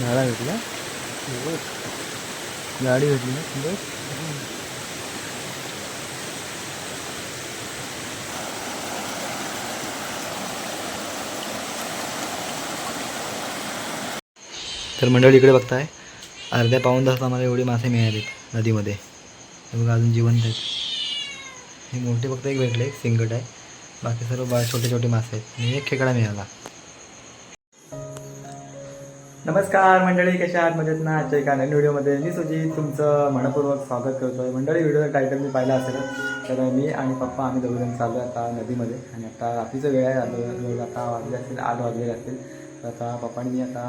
गाडा भेटला गाडी भेटली ना सुंदर. तर मंडळी इकडे बघताय अर्ध्या पाऊण तासात आम्हाला एवढे मासे मिळाले नदीमध्ये. हे बघा अजून जिवंत आहेत. हे मोठे फक्त एक भेटले, एक सिंगट आहे, बाकी सर्व छोटे छोटे मासे आहेत आणि एक खेकडा मिळाला. नमस्कार मंडळी, कशा आहात? मजेत ना? आजच्या एका नवीन व्हिडिओमध्ये मी सुजित तुमचं मनपूर्वक स्वागत करतोय. मंडळी व्हिडिओचा टायटल मी पाहिला असेल, तर मी आणि पप्पा आम्ही दोघंजण चाललो आता नदीमध्ये आणि आता रात्रीचा वेळ आहे. आता वाजले असतील 8 वाजलेले असतील. तर आता पप्पानी मी आता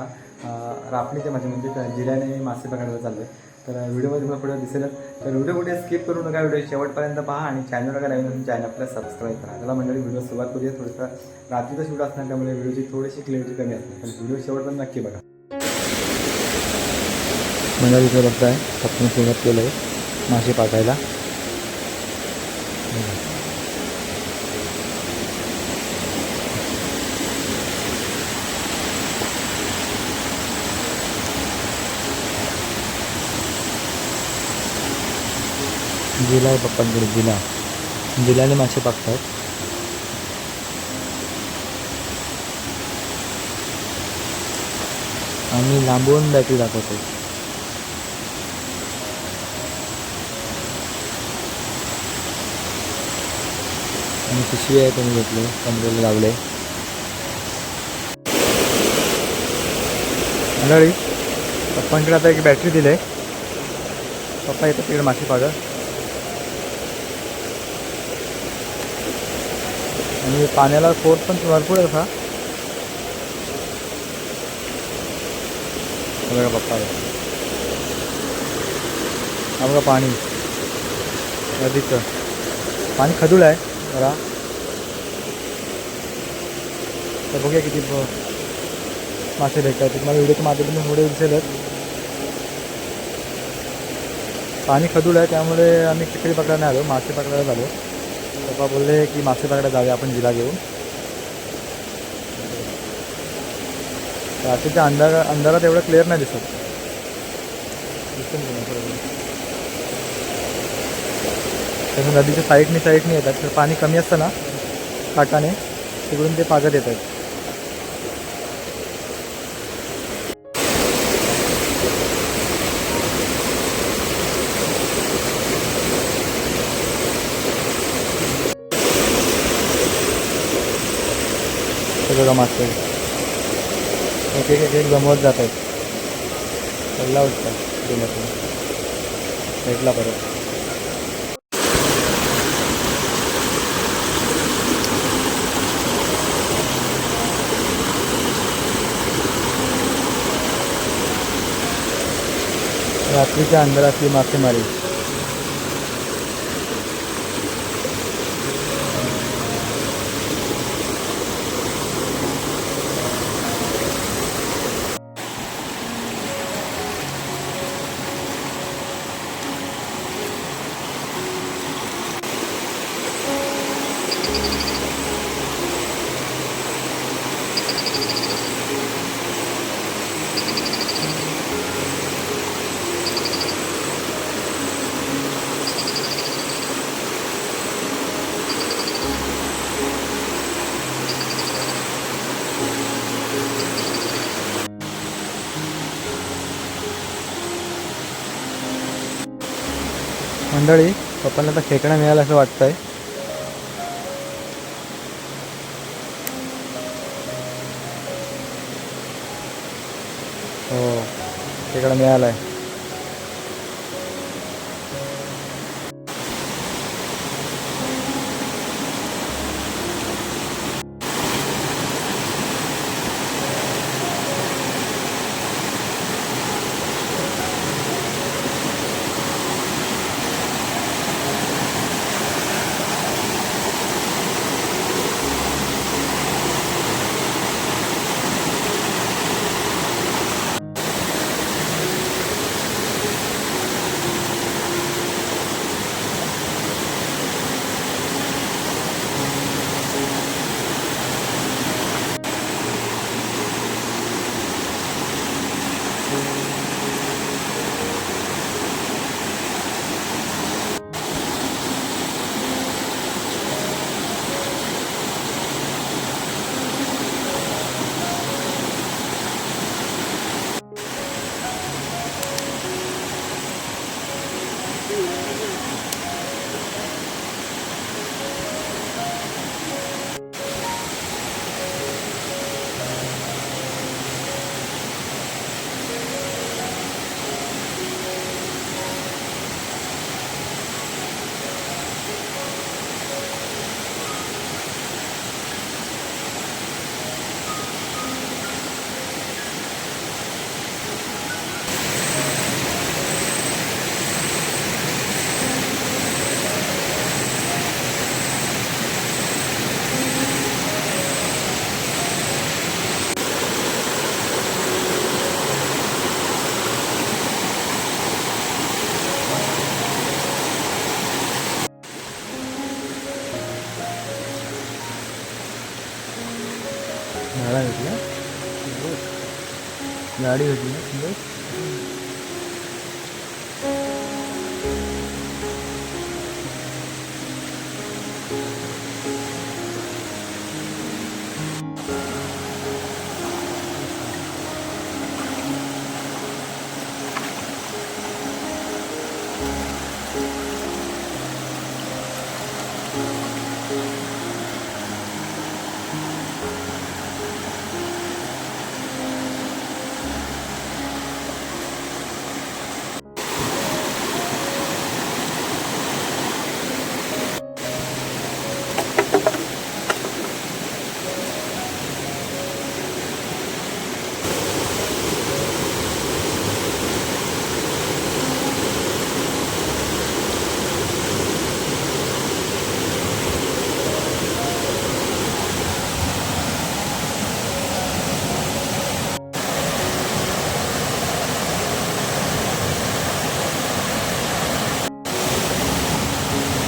रापणीचे म्हणजे जिऱ्याने मासे पकडायला चाललो आहे. तर व्हिडिओमध्ये तुम्हाला पुढे दिसेलच. तर व्हिडिओ कुठे स्किप करू नका, व्हिडिओ शेवटपर्यंत पहा आणि चॅनलला काय नवीन चॅनलला सबस्क्राईब करा. त्याला मंडळी व्हिडिओ सुरुवात करूया. थोडंसं रात्रीचा शूट असणार त्यामुळे व्हिडिओची थोडीशी क्लिअरिटी कमी असते, पण व्हिडिओ शेवटपर्यंत नक्की बघा. मला तिथे बघताय आपण सुरुवात केलं आहे मासे पाकायला. जिला आहे पप्पांकडे, जिलाने मासे पाकतात. आम्ही लांबून बॅटरी दाखवतो. आणि पिशवी आहे त्यांनी घेतले, कमरेला लावले. मंडळी पप्पांकडे आता एक बॅटरी दिली आहे. पप्पा येतात तिकडे मासे पाकत आणि पाण्याला फोर्स पण भरपूर आहे का बघा. पप्पा हा बघा पाणी, नदीचं पाणी खदूळ आहे जरा. तर बघूया किती मासे भेटतात. तुम्हाला व्हिडिओच्या माध्यमातून थोडे दिसेलच. पाणी खदूळ आहे त्यामुळे आम्ही खेकडी पकडायला आलो, मासे पकडायला झालो. पप्पा बोलले की मासे पकडायला जाऊया आपण जिला घेऊन. रात्रीच्या अंधारात एवढं क्लिअर नाही दिसत. तसं नदीच्या साईडने येतात, तर पाणी कमी असतं ना काठाने, तिकडून ते पागत येतात. बघा मासे एक जमवत जात आहेत. पडला उठतात दिल्यातून भेटला परत. रात्रीच्या अंधारातली मासेमारी. मंडळी पप्पांना आता खेकडा मिळाला असं वाटतंय. हो खेकडा मिळाला आहे. गाडा घेतला गाडी घेतली ना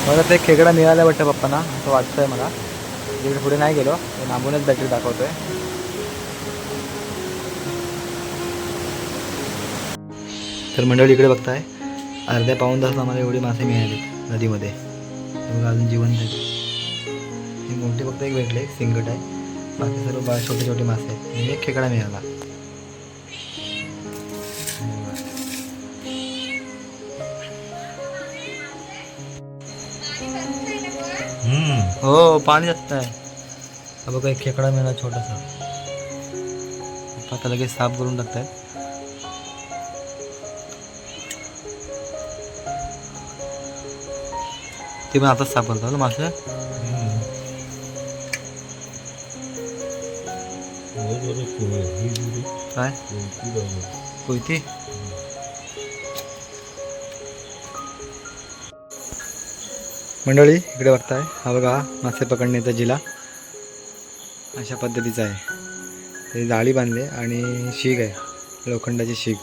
मला ते खेकडा मिळाला वाटतं पप्पांना असं वाटतंय मला. इकडे पुढे नाही गेलो लांबूनच बॅटरी दाखवतोय. तर मंडळी इकडे बघताय अर्ध्या पाऊण तास आम्हाला एवढे मासे मिळाले नदीमध्ये. बघा अजून जिवंत आहेत. हे मोठे फक्त एक भेटले सिंगट आहे बाकी सर्व छोटे छोटे मासे आहेत. आणि एक खेकडा मिळाला. हो पाणी जास्त आहे. हा बघा एक खेकडा मिळाला छोटासा. आता लगेच साफ करून टाकतायत. ते पण आताच साफ करतात ना मासे. काय कोयती मंडळी इकडे बघताय हा बघा मासे पकडण्याचा जिला अशा पद्धतीचा आहे. ते जाळी बांधले आणि शीग आहे लोखंडाची शीग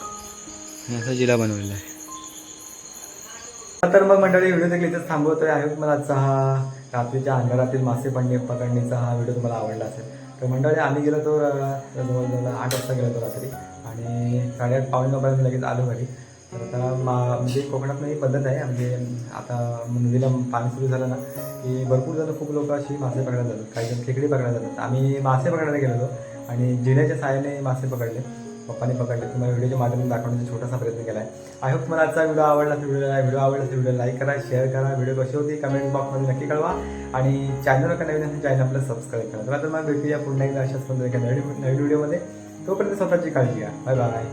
आणि असा जिला बनवलेला आहे. तर मग मंडळी व्हिडिओ देखील इथेच थांबवतोय. आहे मला आजचा हा रात्रीच्या अंधारातील मासे पकडणीचा हा व्हिडिओ तुम्हाला आवडला असेल. तर मंडळी आम्ही गेलो तो जवळजवळ 8 वाजता गेलो तो रात्री आणि 8:30 पावणे 9 लगेच आलो घरी. तर आता म्हणजे कोकणात ही पद्धत आहे. म्हणजे आता नदीला पाणी सुरू झालं ना की भरपूर जण खूप लोक अशी मासे पकडायला जातात. काही जण खेकडे पकडायला जातात. आम्ही मासे पकडायला गेलो होतो आणि जिन्याच्या साहाय्याने मासे पकडले. पप्पाने पकडले. तुम्हाला व्हिडिओच्या माध्यमातून दाखवण्याचा छोटासा प्रयत्न केला आहे. आय होप तुम्हाला आजचा व्हिडिओ आवडला असेल व्हिडिओ लाईक करा, शेअर करा. व्हिडिओ कशी होती कमेंट बॉक्समध्ये नक्की कळवा आणि चॅनलवर नवीन असेल चॅनल आपलं सबस्क्राईब करा. तर मग भेटूया पुन्हा एकदा अशाच पद्धतीने नवीन व्हिडिओमध्ये. तोपर्यंत स्वतःची काळजी घ्या. Bye bye.